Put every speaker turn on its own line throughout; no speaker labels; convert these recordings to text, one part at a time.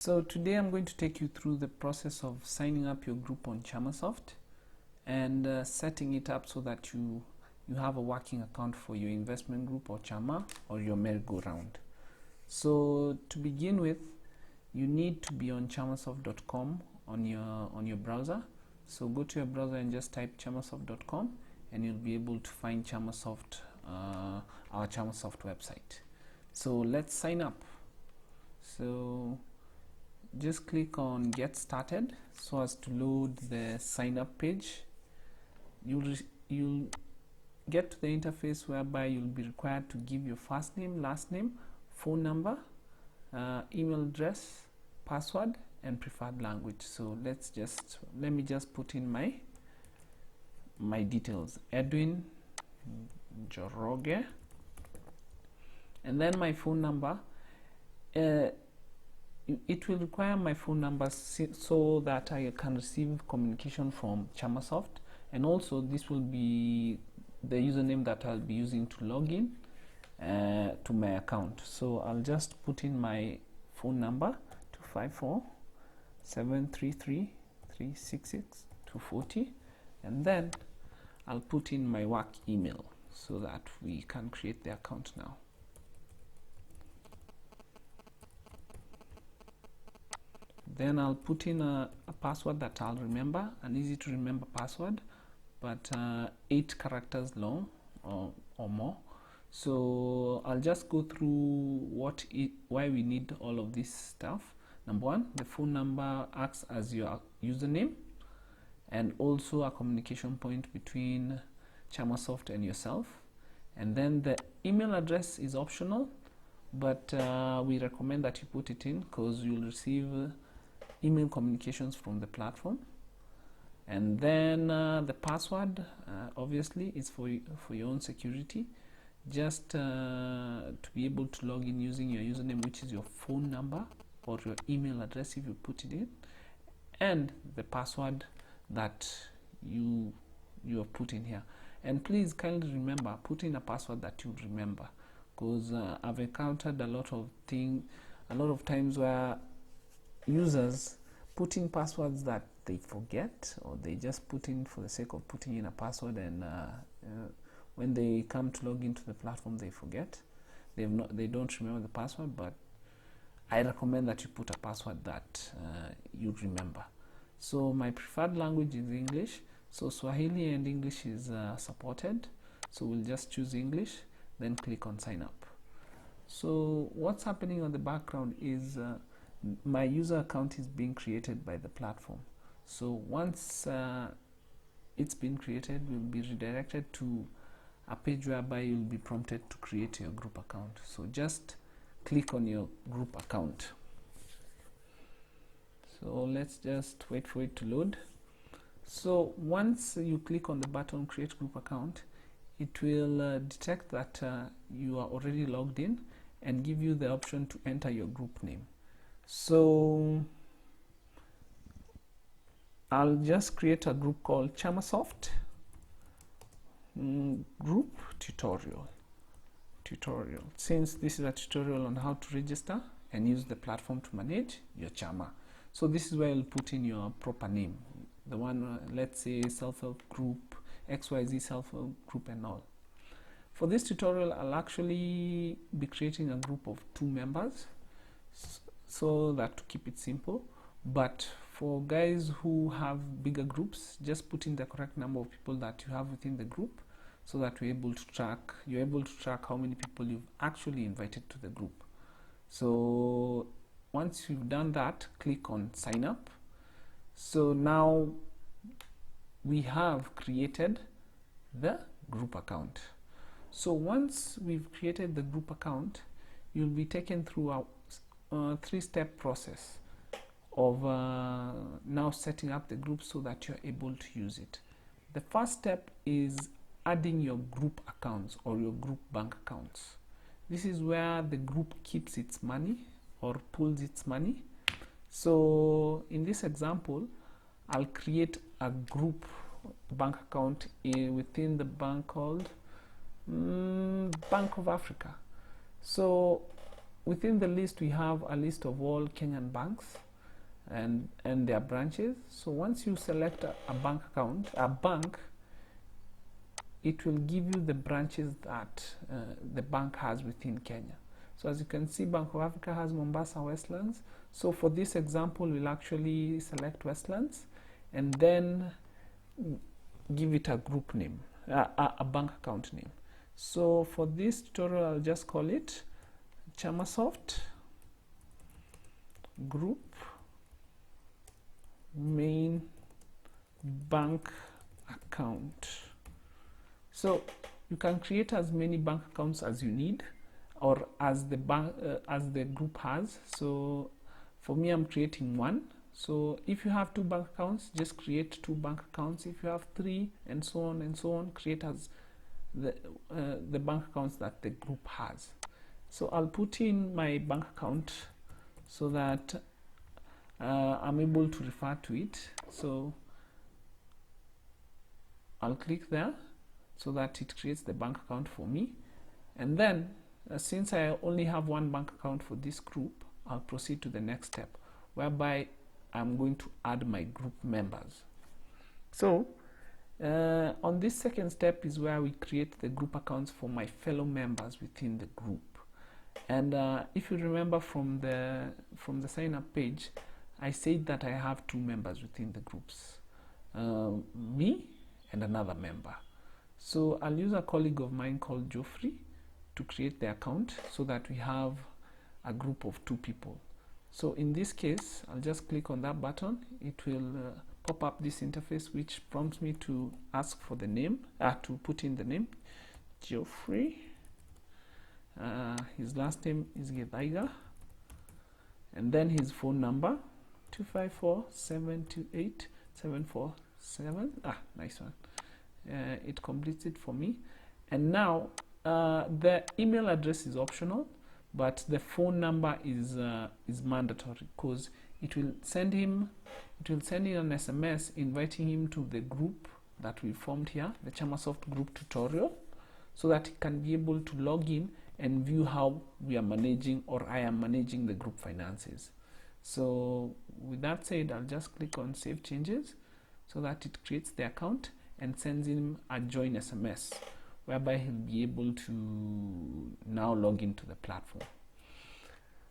So today I'm going to take you through the process of signing up your group on Chamasoft and setting it up so that you have a working account for your investment group or Chama or your merry-go-round. So to begin with, you need to be on chamasoft.com on your browser. So go to your browser and just type chamasoft.com and you'll be able to find Chamasoft, our Chamasoft website. So let's sign up. So just click on get started so as to load the sign up page. You'll get to the interface whereby you'll be required to give your first name, last name, phone number, email address, password, and preferred language. So let me just put in my details: Edwin Joroge, and then my phone number. It will require my phone number so that I can receive communication from Chamasoft, and also this will be the username that I'll be using to log in to my account. So I'll just put in my phone number, 254-733-366-240, and then I'll put in my work email so that we can create the account now. Then I'll put in a password that I'll remember, an easy to remember password, but 8 characters long or more. So I'll just go through why we need all of this stuff. Number one, the phone number acts as your username and also a communication point between Chamasoft and yourself. And then the email address is optional, but we recommend that you put it in because you'll receive email communications from the platform. And then the password obviously is for your own security, just to be able to log in using your username, which is your phone number or your email address if you put it in, and the password that you have put in here. And please kindly remember, put in a password that you remember, because I've encountered a lot of times where users put in passwords that they forget, or they just put in for the sake of putting in a password, and when they come to log into the platform they forget. They don't remember the password, but I recommend that you put a password that you remember. So my preferred language is English, so Swahili and English is supported, so we'll just choose English, then click on sign up. So what's happening on the background is my user account is being created by the platform. So once it's been created, we'll be redirected to a page whereby you'll be prompted to create your group account. So just click on your group account. So let's just wait for it to load. So once you click on the button create group account, it will detect that you are already logged in and give you the option to enter your group name. So I'll just create a group called Chamasoft group tutorial, since this is a tutorial on how to register and use the platform to manage your Chama. So this is where you'll put in your proper name, the one let's say self-help group, XYZ self-help group and all. For this tutorial I'll actually be creating a group of 2 members, so that to keep it simple. But for guys who have bigger groups, just put in the correct number of people that you have within the group, so that you're able to track how many people you've actually invited to the group. So once you've done that, click on sign up. So now we have created the group account. So once we've created the group account, you'll be taken through our 3-step process of now setting up the group so that you're able to use it. The first step is adding your group accounts or your group bank accounts. This is where the group keeps its money or pulls its money. So in this example, I'll create a group bank account within the bank called Bank of Africa. So within the list we have a list of all Kenyan banks and their branches. So once you select a bank account, a bank, it will give you the branches that the bank has within Kenya. So as you can see, Bank of Africa has Mombasa, Westlands. So for this example, we'll actually select Westlands and then give it a group name, a bank account name. So for this tutorial, I'll just call it Chamasoft Group Main Bank Account. So you can create as many bank accounts as you need, or as the bank as the group has. So for me, I'm creating one. So if you have 2 bank accounts, just create 2 bank accounts. If you have 3, and so on, create as the bank accounts that the group has. So I'll put in my bank account so that I'm able to refer to it. So I'll click there so that it creates the bank account for me. And then since I only have 1 bank account for this group, I'll proceed to the next step, whereby I'm going to add my group members. So on this second step is where we create the group accounts for my fellow members within the group. And if you remember from the sign up page, I said that I have 2 members within the groups, me and another member. So I'll use a colleague of mine called Geoffrey to create the account so that we have a group of 2 people. So in this case, I'll just click on that button. It will pop up this interface which prompts me to ask for the name, to put in the name, Geoffrey. His last name is Gethaiga, and then his phone number 254-728-747. Nice one. It completes it for me. And now the email address is optional, but the phone number is mandatory, because it will send in an SMS inviting him to the group that we formed here, the Chamasoft group tutorial, so that he can be able to log in and view how we are managing, or I am managing, the group finances. So with that said, I'll just click on Save Changes so that it creates the account and sends him a join SMS, whereby he'll be able to now log into the platform.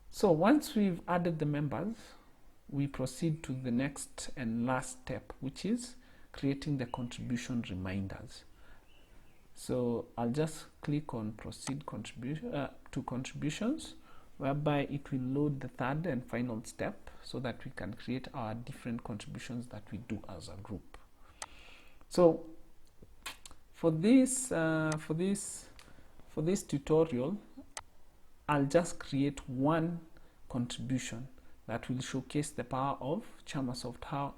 So once we've added the members, we proceed to the next and last step, which is creating the contribution reminders. So I'll just click on Proceed to Contributions, whereby it will load the third and final step so that we can create our different contributions that we do as a group. So for this tutorial, I'll just create one contribution that will showcase the power of Chamasoft, how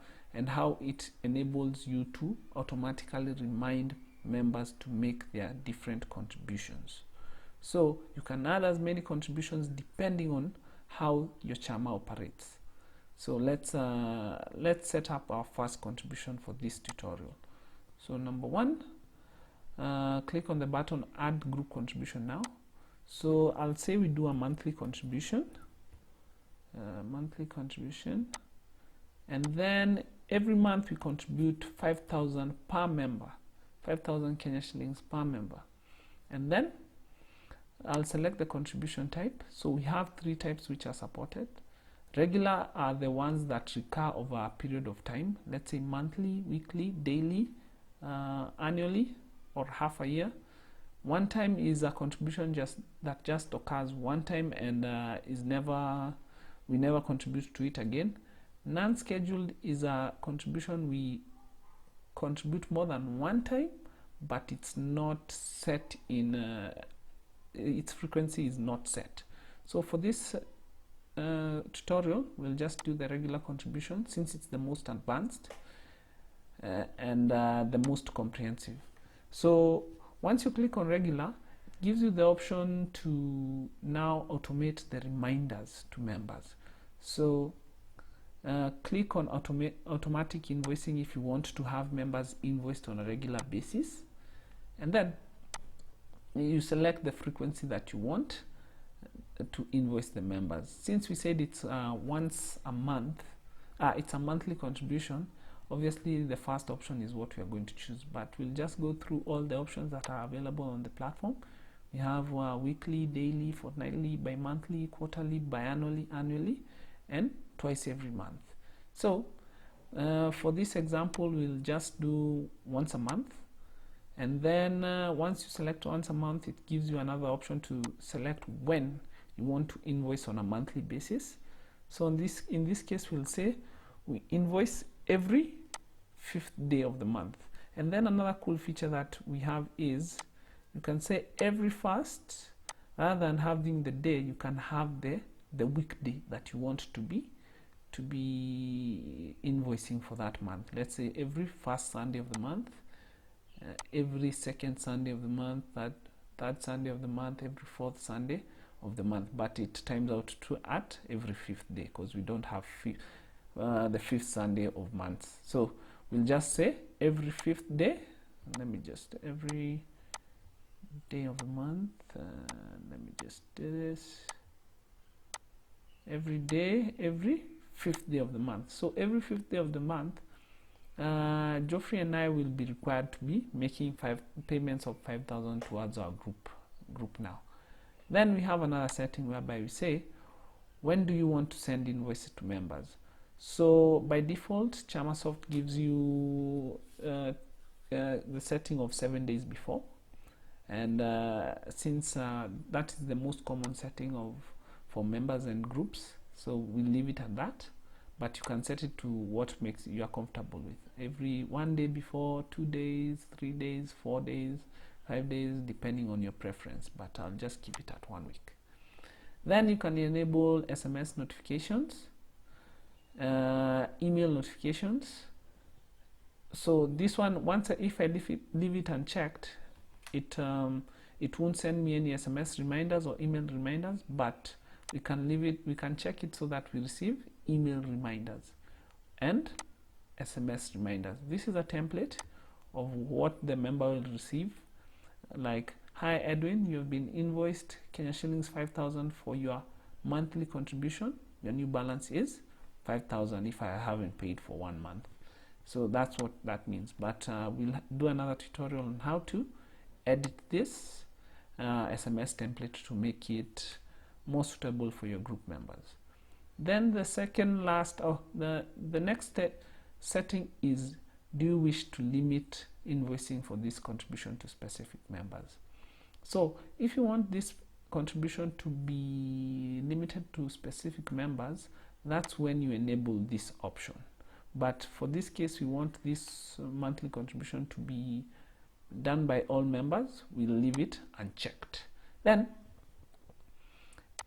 it enables you to automatically remind members to make their different contributions. So you can add as many contributions depending on how your Chama operates. So let's set up our first contribution for this tutorial. So number 1, click on the button Add Group Contribution now. So I'll say we do a monthly contribution, and then every month we contribute 5,000 per member, 5,000 Kenya shillings per member. And then I'll select the contribution type. So we have 3 types which are supported. Regular are the ones that recur over a period of time, let's say monthly, weekly, daily, annually, or half a year. One time is a contribution that just occurs one time and we never contribute to it again. Non-scheduled is a contribution we contribute more than one time, but it's not set in its frequency is not set. So for this tutorial, we'll just do the regular contribution since it's the most advanced and the most comprehensive. So once you click on regular, it gives you the option to now automate the reminders to members. So click on automatic invoicing if you want to have members invoiced on a regular basis, and then you select the frequency that you want. to invoice the members. Since we said it's once a month, it's a monthly contribution, obviously the first option is what we are going to choose, but we'll just go through all the options that are available on the platform. We have weekly, daily, fortnightly, bi-monthly, quarterly, biannually, annually, and twice every month. So for this example, we'll just do once a month, and then once you select once a month, it gives you another option to select when you want to invoice on a monthly basis. So in this case, we'll say we invoice every 5th day of the month. And then another cool feature that we have is you can say every first. Rather than having the day, you can have the weekday that you want to be invoicing for that month. Let's say every first Sunday of the month, every second Sunday of the month, third Sunday of the month, every fourth Sunday of the month, but it times out to at every 5th day, because we don't have the 5th Sunday of months. So we'll just say every 5th day. Let me just every day of the month. Let me just do this. Every day, every 5th day of the month. So every 5th day of the month, Geoffrey and I will be required to be making 5 payments of 5,000 towards our group now. Then we have another setting whereby we say, when do you want to send invoices to members? So by default, Chamasoft gives you the setting of 7 days before, and since that is the most common setting for members and groups, so we'll leave it at that. But you can set it to what makes you are comfortable with. Every 1 day before, 2 days, 3 days, 4 days, 5 days, depending on your preference, but I'll just keep it at 1 week. Then you can enable SMS notifications, email notifications. So this one, if I leave it unchecked, it won't send me any SMS reminders or email reminders, but we can check it so that we receive email reminders and SMS reminders. This is a template of what the member will receive, like, hi Edwin, you've been invoiced Kenya shillings 5,000 for your monthly contribution. Your new balance is 5,000 if I haven't paid for 1 month. So that's what that means, but we'll do another tutorial on how to edit this SMS template to make it more suitable for your group members. Then the next setting is, do you wish to limit invoicing for this contribution to specific members? So if you want this contribution to be limited to specific members, that's when you enable this option. But for this case, we want this monthly contribution to be done by all members. We'll leave it unchecked. Then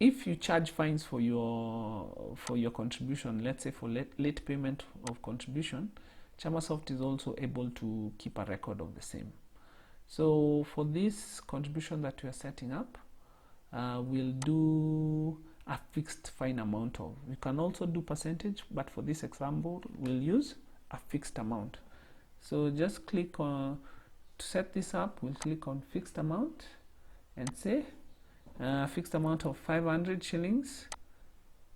if you charge fines for your contribution, let's say for late payment of contribution, Chamasoft is also able to keep a record of the same. So for this contribution that we are setting up, we'll do a fixed fine amount of. We can also do percentage, but for this example, we'll use a fixed amount. So just click on, to set this up, we'll click on fixed amount and say fixed amount of 500 shillings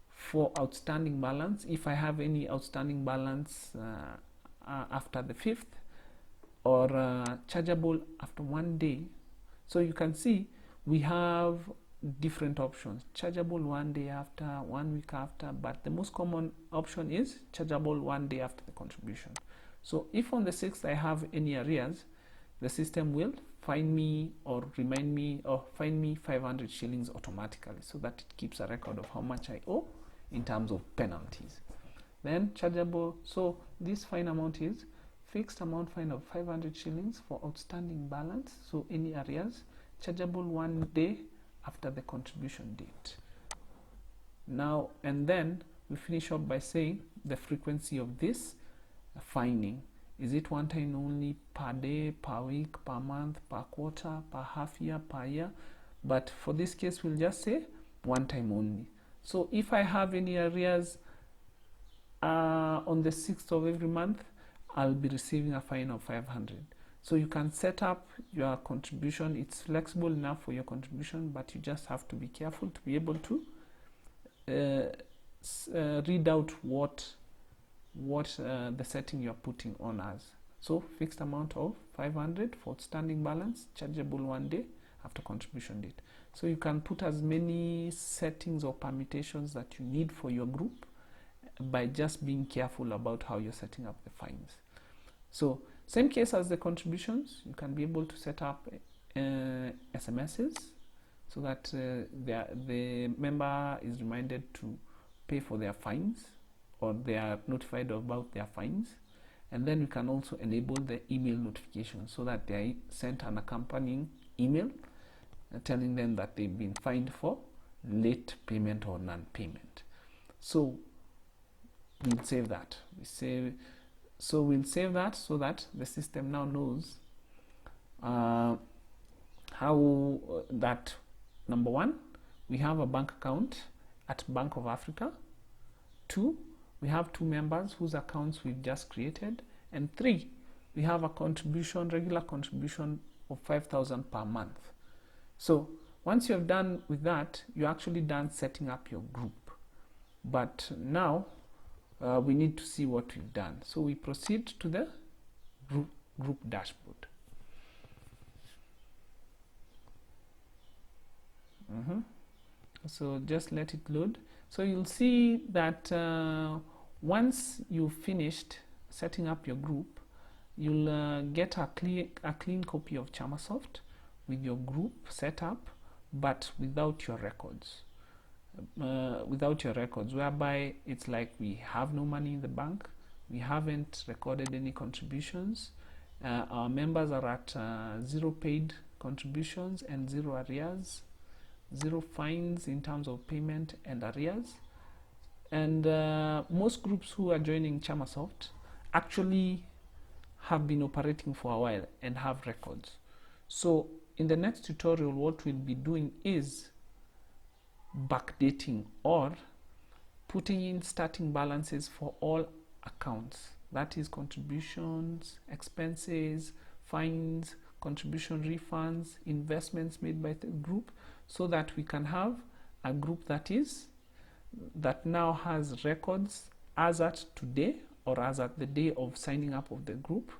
for outstanding balance. If I have any outstanding balance after the 5th, or chargeable after 1 day. So you can see we have different options: chargeable 1 day after, 1 week after, but the most common option is chargeable 1 day after the contribution. So if on the 6th I have any arrears, the system will fine me or remind me or fine me 500 shillings automatically, so that it keeps a record of how much I owe in terms of penalties. Then chargeable, so this fine amount is fixed amount fine of 500 shillings for outstanding balance, so any arrears, chargeable 1 day after the contribution date. Now, and then we finish up by saying the frequency of this fining. Is it one time only, per day, per week, per month, per quarter, per half year, per year? But for this case, we'll just say 1 time only. So if I have any arrears on the 6th of every month, I'll be receiving a fine of 500. So you can set up your contribution. It's flexible enough for your contribution, but you just have to be careful to be able to read out what the setting you're putting on as. So fixed amount of 500 for outstanding balance, chargeable 1 day after contribution date. So you can put as many settings or permutations that you need for your group by just being careful about how you're setting up the fines. So same case as the contributions, you can be able to set up SMSs so that the member is reminded to pay for their fines, or they are notified about their fines. And then we can also enable the email notification so that they are sent an accompanying email telling them that they've been fined for late payment or non-payment. So we'll save that. We'll save that so that the system now knows how that, number one, we have a bank account at Bank of Africa. 2, we have 2 members whose accounts we've just created. And 3, we have a contribution, regular contribution of 5,000 per month. So once you have done with that, you're actually done setting up your group. But now we need to see what we've done. So we proceed to the group dashboard. So just let it load. So you'll see that once you've finished setting up your group, you'll get a clean copy of Chamasoft with your group set up, but without your records. Whereby it's like we have no money in the bank, we haven't recorded any contributions, our members are at 0 paid contributions and 0 arrears, 0 fines in terms of payment and arrears. And most groups who are joining Chamasoft actually have been operating for a while and have records. So in the next tutorial, what we'll be doing is backdating or putting in starting balances for all accounts, that is contributions, expenses, fines, contribution refunds, investments made by the group, so that we can have a group that now has records as at today or as at the day of signing up of the group,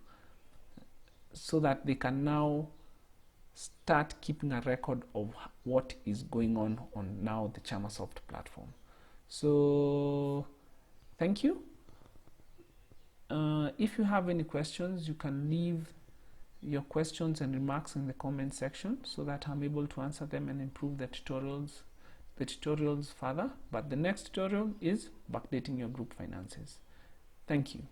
so that they can now start keeping a record of what is going on now the Chamasoft platform. So thank you. If you have any questions, you can leave your questions and remarks in the comment section so that I'm able to answer them and improve the tutorials further. But the next tutorial is backdating your group finances. Thank you.